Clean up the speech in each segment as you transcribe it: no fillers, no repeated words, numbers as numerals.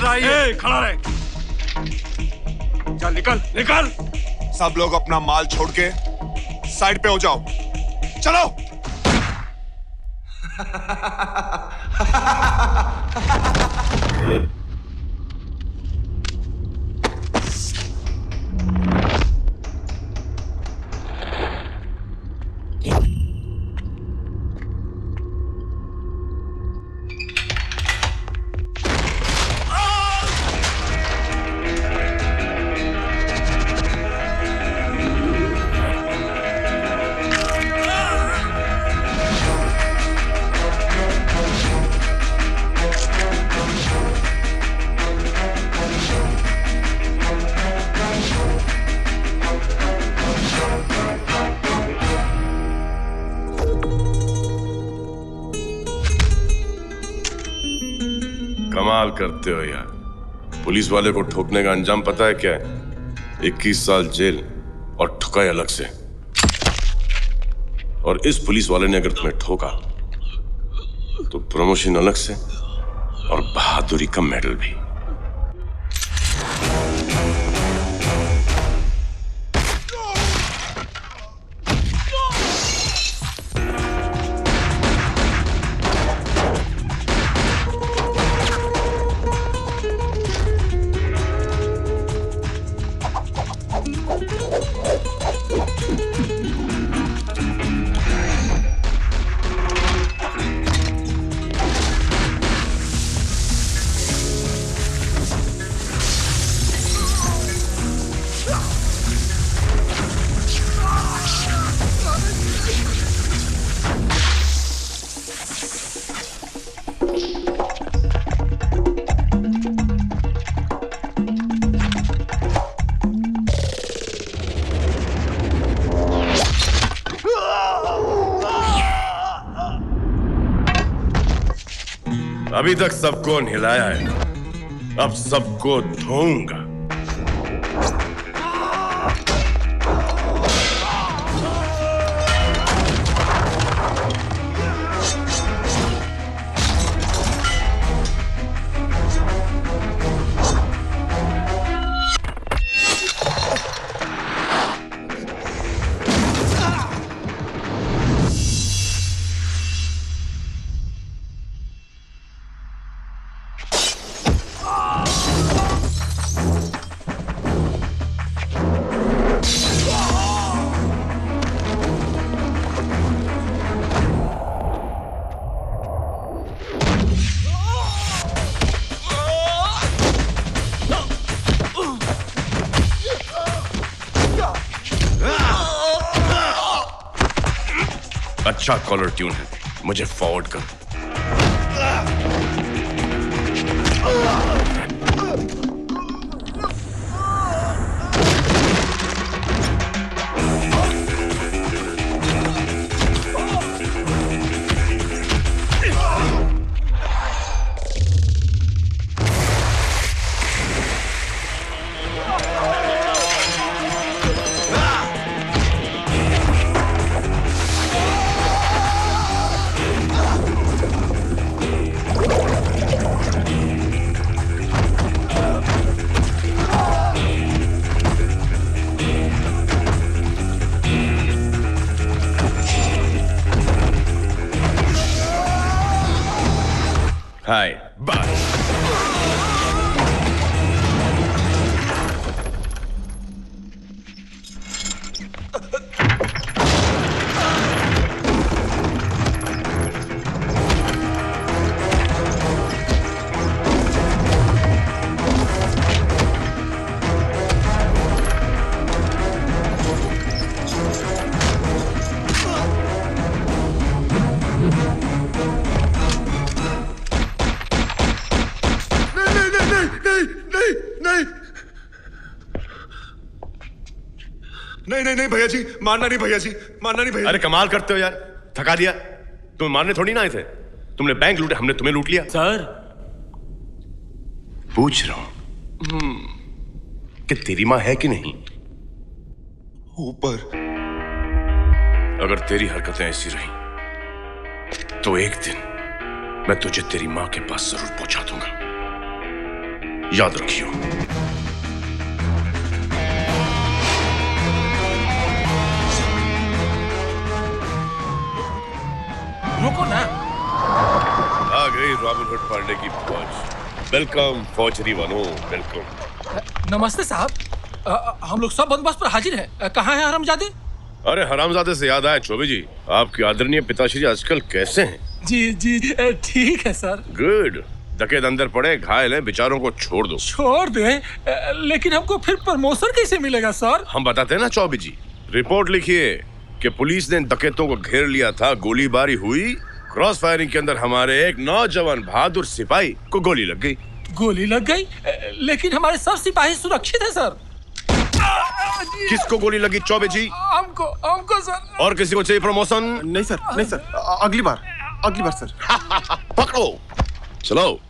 रहा है। खड़ा रहे। चल निकल निकल। सब लोग अपना माल छोड़ के साइड पे हो जाओ। चलो। कमाल करते हो यार। पुलिस वाले को ठोकने का अंजाम पता है क्या है? 21 साल जेल और ठुकाई अलग से। और इस पुलिस वाले ने अगर तुम्हें ठोका तो प्रमोशन अलग से और बहादुरी का मेडल भी। अभी तक सबको नहलाया है, अब सबको धोऊंगा। अच्छा कॉलर ट्यून है, मुझे फॉरवर्ड कर। Hi bye. नहीं भैया जी, मारना नहीं भैया जी, मारना नहीं भैया। अरे कमाल करते हो यार, थका दिया। तुम मारने थोड़ी ना आए थे, तुमने बैंक लूटे, हमने तुम्हें लूट लिया। सर पूछ रहा हूं कि तेरी मां है कि नहीं? ऊपर। अगर तेरी हरकतें ऐसी रही तो एक दिन मैं तुझे तेरी मां के पास जरूर पहुंचा दूंगा। याद रखियो। रुको ना। आ गई रॉबिन हुड पांडे की फौज। वेलकम फौजरी वालों, वेलकम। नमस्ते साहब, हम लोग सब बंदोबस्त पर हाजिर हैं। कहाँ है हरामजादे? अरे हरामजादे से याद आया चौबे जी, आपके आदरणीय पिताश्री आजकल कैसे हैं? जी जी ठीक है सर। गुड। डकैत अंदर पड़े, घायल हैं, बेचारों को छोड़ दो। छोड़ दें, लेकिन हमको फिर प्रमोशन कैसे मिलेगा सर? हम बताते हैं ना चौबे जी। रिपोर्ट लिखिए कि पुलिस ने डकैतों को घेर लिया था, गोलीबारी हुई, क्रॉस फायरिंग के अंदर हमारे एक नौजवान बहादुर सिपाही को गोली लग गई। गोली लग गई, लेकिन हमारे सब सिपाही सुरक्षित है सर। किसको गोली लगी चौबे जी? हमको सर। और किसी को चाहिए प्रमोशन? नहीं सर, अगली बार सर। पकड़ो, चलो।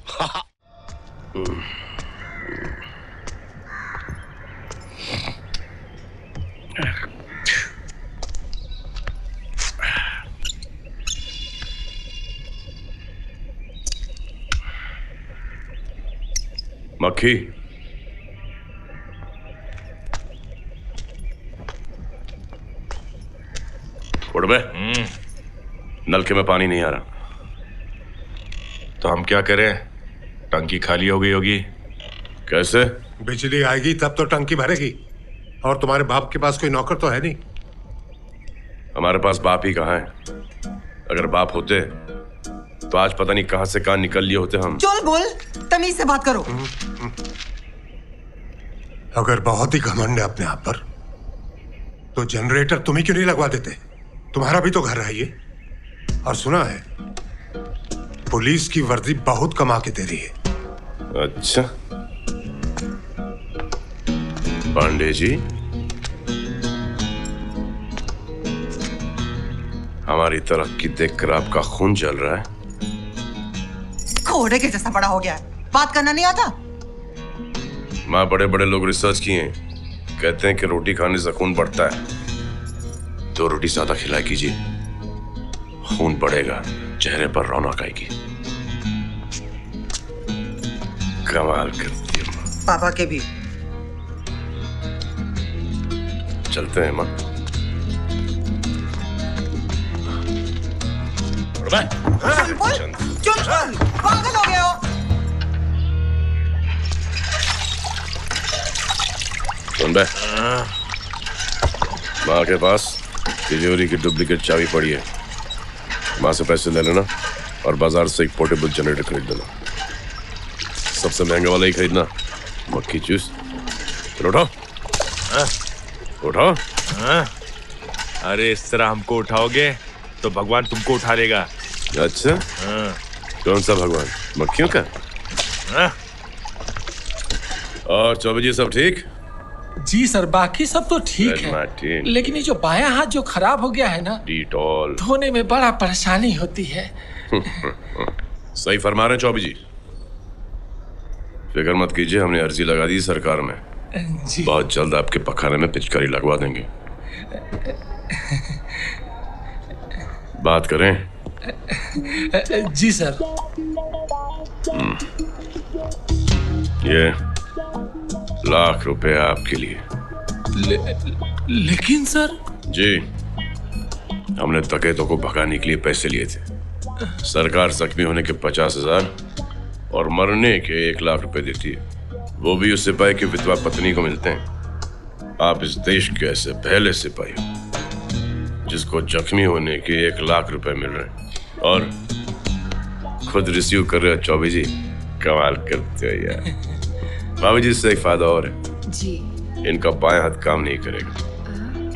मक्खी, उड़ बे। नलके में पानी नहीं आ रहा। तो हम क्या करें? टंकी खाली हो गई होगी। कैसे? बिजली आएगी तब तो टंकी भरेगी। और तुम्हारे बाप के पास कोई नौकर तो है नहीं। हमारे पास बाप ही कहाँ है? अगर बाप होते तो आज पता नहीं कहां से कहां निकल लिए होते हम। चल बोल, तमीज से बात करो। अगर बहुत ही घमंड है अपने आप पर तो जनरेटर तुम ही क्यों नहीं लगवा देते? तुम्हारा भी तो घर है ये। और सुना है पुलिस की वर्दी बहुत कमा के दे रही है। अच्छा पांडे जी, हमारी तरक्की देखकर आपका खून जल रहा है। घोड़े के जैसा बड़ा हो गया है, बात करना नहीं आता। माँ, बड़े बड़े लोग रिसर्च किए हैं, कहते हैं कि रोटी खाने से खून बढ़ता है। 2 रोटी ज्यादा खिलाया कीजिए, खून बढ़ेगा, चेहरे पर रौनक आएगी। कमाल करती है माँ। पापा के भी। चलते हैं माँ। चल, पागल हो गए हो। सुन बे, माँ के पास तिजोरी की डुप्लीकेट चाबी पड़ी है। माँ से पैसे ले लेना और बाजार से एक पोर्टेबल जनरेटर खरीद लेना। सबसे महंगा वाला ही खरीदना। मक्खी चूस। चलो उठो, उठो। अरे इस तरह हमको उठाओगे तो भगवान तुमको उठा लेगा। अच्छा, कौन सा भगवान? मक्खियों का? और चौबे जी सब ठीक? जी सर, बाकी सब तो ठीक है, मार्टिन। लेकिन ये जो बायां हाथ जो खराब हो गया है ना, डिटॉल धोने में बड़ा परेशानी होती है। सही फरमा रहे हैं चौबे जी। फिक्र मत कीजिए, हमने अर्जी लगा दी सरकार में। जी बहुत जल्द आपके पखाने में पिचकारी लगवा देंगे। बात करें? जी सर। ये ₹1,00,000 आपके लिए। लेकिन सर। जी, हमने डकैतों को भगाने के लिए पैसे लिए थे। सरकार जख्मी होने के 50,000 और मरने के ₹1,00,000 देती है। वो भी उस सिपाही की विधवा पत्नी को मिलते हैं। आप इस देश के ऐसे पहले सिपाही हो जिसको जख्मी होने के ₹1,00,000 मिल रहे हैं और खुद रिसीव कर रहे हो। चौबे जी कमाल करते हो यार। बाबू जी, इससे एक फायदा और है जी। इनका बायां हाथ काम नहीं करेगा।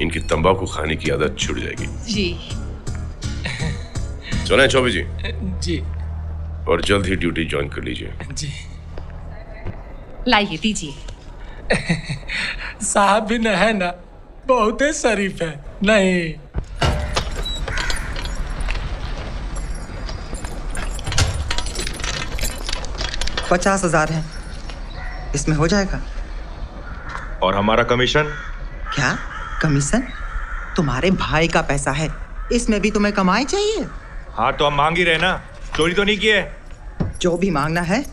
इनकी तंबाकू खाने की आदत छूट जाएगी। जी चलें चौबे जी। जी और जल्द ही ड्यूटी ज्वाइन कर लीजिए। जी। लाइए दीजिए। साहब भी न है ना, बहुत ही शरीफ है। नहीं 50,000 है, इसमें हो जाएगा। और हमारा कमीशन? क्या कमीशन? तुम्हारे भाई का पैसा है, इसमें भी तुम्हें कमाई चाहिए। हाँ तो हम मांग ही रहे ना, चोरी तो नहीं किए। जो भी मांगना है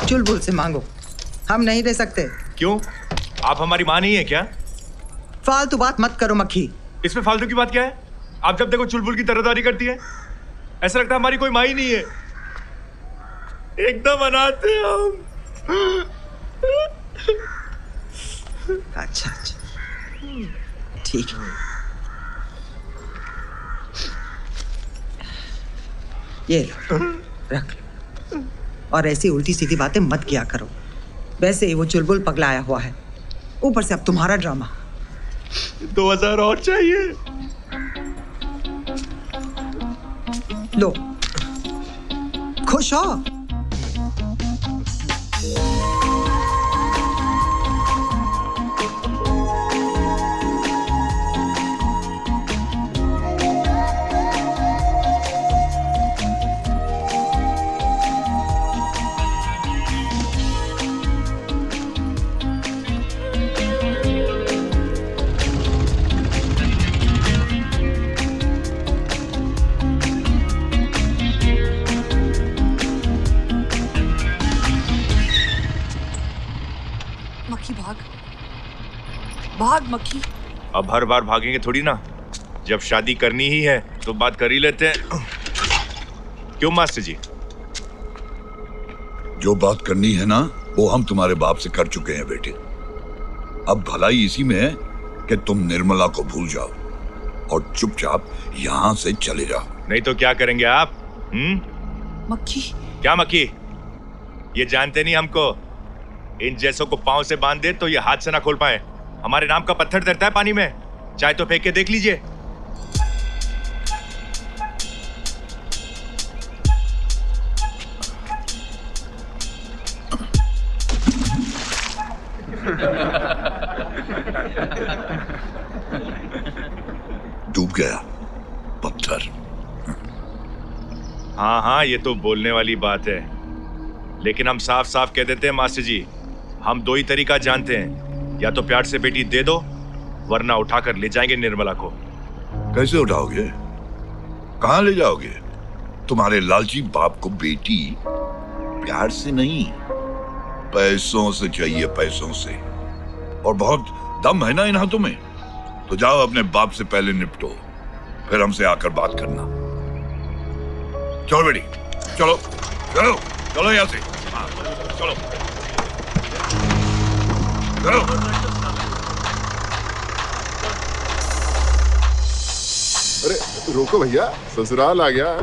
चुलबुल से मांगो, हम नहीं दे सकते। क्यों? आप हमारी माँ नहीं है क्या? फालतू बात मत करो मक्खी। इसमें फालतू की बात क्या है? आप जब देखो चुलबुल की तरहदारी करती है। ऐसा लगता है हमारी कोई माँ ही नहीं है। एकदम अनाथ हैं हम। अच्छा अच्छा, ठीक है। ये लो, रख लो। और ऐसी उल्टी सीधी बातें मत किया करो। वैसे ही वो चुलबुल पगलाया हुआ है, ऊपर से अब तुम्हारा ड्रामा। 2000 और चाहिए। लो, खुश हो? मक्खी भाग भाग मक्खी। अब हर बार भागेंगे थोड़ी ना। जब शादी करनी ही है तो बात कर ही लेते हैं। क्यों मास्टर जी? जो बात करनी है ना, वो हम तुम्हारे बाप से कर चुके हैं बेटे। अब भलाई इसी में है कि तुम निर्मला को भूल जाओ और चुपचाप यहाँ से चले जाओ। नहीं तो क्या करेंगे आप? मक्खी क्या मक्खी? ये जानते नहीं हमको। इन जैसों को पांव से बांध दे तो ये हाथ से ना खोल पाए। हमारे नाम का पत्थर तैरता है पानी में। चाहे तो फेंक के देख लीजिए। डूब गया पत्थर। हाँ हाँ, ये तो बोलने वाली बात है। लेकिन हम साफ साफ कह देते हैं मास्टर जी, हम दो ही तरीका जानते हैं। या तो प्यार से बेटी दे दो, वरना उठाकर ले जाएंगे निर्मला को। कैसे उठाओगे? कहाँ ले जाओगे? तुम्हारे लालची बाप को बेटी प्यार से नहीं, पैसों से चाहिए, पैसों से। और बहुत दम है ना इन हाथों में। तो जाओ अपने बाप से पहले निपटो, फिर हमसे आकर बात करना। चलो बेटी, चलो चलो चलो यहाँ से। हाँ, चलो चलो। अरे रोको भैया, ससुराल आ गया है।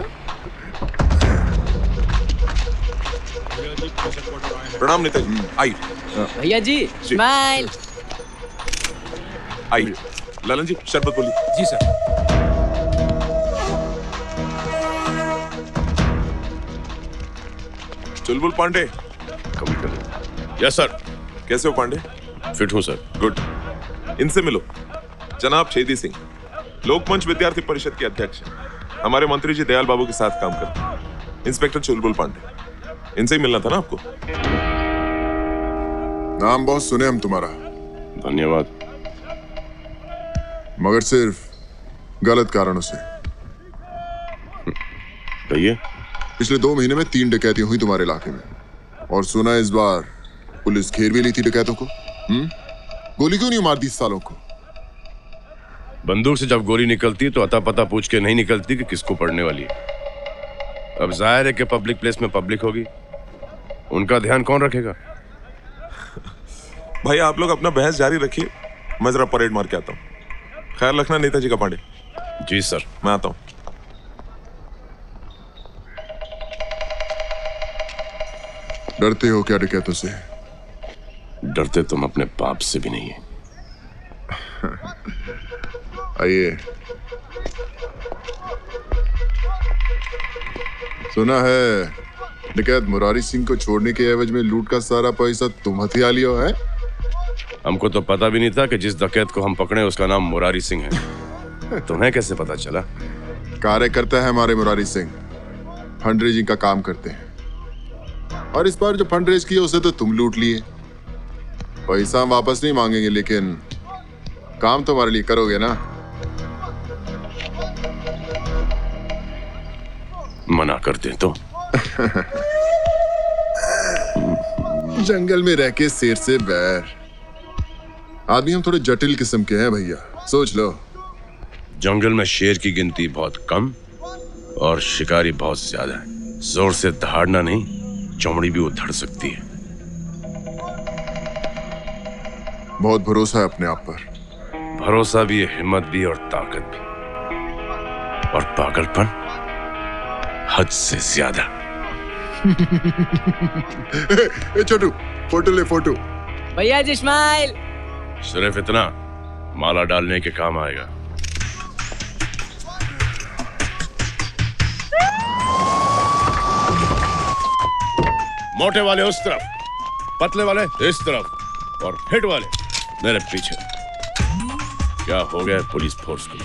प्रणाम नेताजी। आई भैया जी, स्माइल। आई ललन जी, शरबत बोली। जी सर। चुलबुल पांडे। कम कर। Yes sir. कैसे हो पांडे? फिट हूँ सर। गुड। इनसे मिलो। जनाब छेदी सिंह, लोकमंच विद्यार्थी परिषद के अध्यक्ष हैं। हमारे मंत्री जी दयाल बाबू के साथ काम करते हैं। इंस्पेक्टर चुलबुल पांडे, इनसे ही मिलना था ना आपको? नाम बहुत सुने हम तुम्हारा, धन्यवाद। मगर सिर्फ गलत कारणों से। कहिए। पिछले 2 महीने में 3 डकैतियां हुई तुम्हारे इलाके में, और सुना इस बार पुलिस घेर भी ली थी डकैतों को। गोली क्यों नहीं मार दी इस सालों को? बंदूक से जब गोली निकलती तो अता पता पूछ के नहीं निकलती कि किसको पड़ने वाली है। अब जाहिर है कि पब्लिक प्लेस में पब्लिक होगी, उनका ध्यान कौन रखेगा? भाई आप लोग अपना बहस जारी रखिए, मैं जरा परेड मार के आता हूँ। ख्याल रखना नेताजी का पांडे। जी सर। मैं आता हूँ। डरते हो क्या डकैतों से? डरते तुम अपने बाप से भी नहीं है। आइए। सुना है डकैत मुरारी सिंह को छोड़ने के एवज में लूट का सारा पैसा तुम हथिया लियो है? हमको तो पता भी नहीं था कि जिस डकैत को हम पकड़े उसका नाम मुरारी सिंह है। तुम्हें कैसे पता चला? कार्यकर्ता है हमारे मुरारी सिंह, फंड रेजिंग का काम करते हैं। और इस बार जो फंड रेज किया उसे तो तुम लूट लिए। पैसा हम वापस नहीं मांगेंगे, लेकिन काम तो हमारे लिए करोगे ना? मना कर दे तो। जंगल में रह के शेर से बैर। आदमी हम थोड़े जटिल किस्म के हैं भैया, सोच लो। जंगल में शेर की गिनती बहुत कम और शिकारी बहुत ज्यादा है। जोर से दहाड़ना नहीं, चमड़ी भी उधड़ सकती है। बहुत भरोसा है अपने आप पर। भरोसा भी है, हिम्मत भी और ताकत भी, और पागलपन हद से ज्यादा। ए छोटू, फोटो ले फोटो। भैया जी स्माइल। सिर्फ इतना, माला डालने के काम आएगा। मोटे वाले उस तरफ, पतले वाले इस तरफ, और फिट वाले मेरे पीछे। क्या हो गया पुलिस फोर्स को?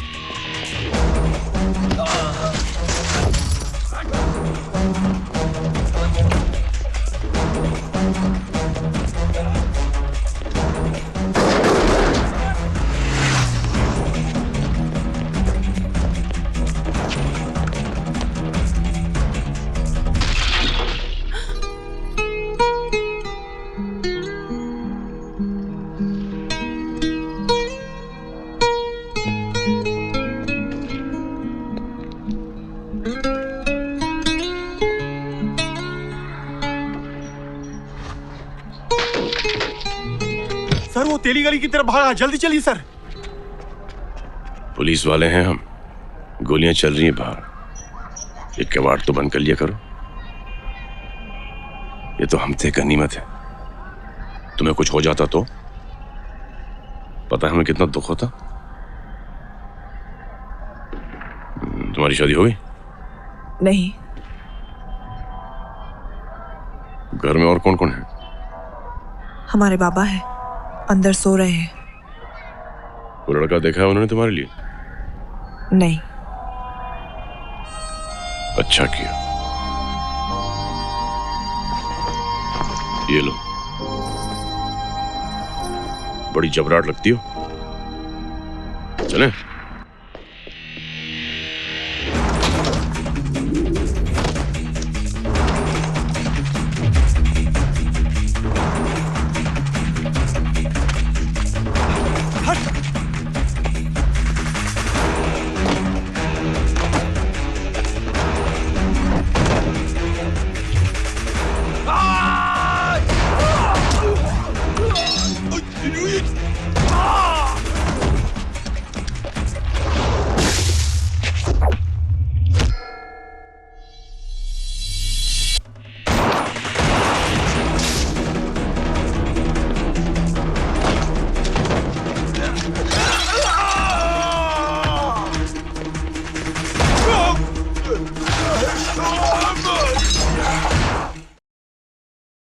सर वो तेली गली की तरफ भागा, जल्दी चलिए सर। पुलिस वाले हैं हम, गोलियां चल रही हैं बाहर। एक किवाड़ तो बंद कर लिया करो। ये तो हमसे गनीमत है। तुम्हें कुछ हो जाता तो पता है हमें कितना दुख होता। तुम्हारी शादी हो गई? नहीं। घर में और कौन कौन है? हमारे बाबा है, अंदर सो रहे हैं। वो लड़का देखा है उन्होंने तुम्हारे लिए? नहीं। अच्छा किया। ये लो, बड़ी जबराट लगती हो। चलें?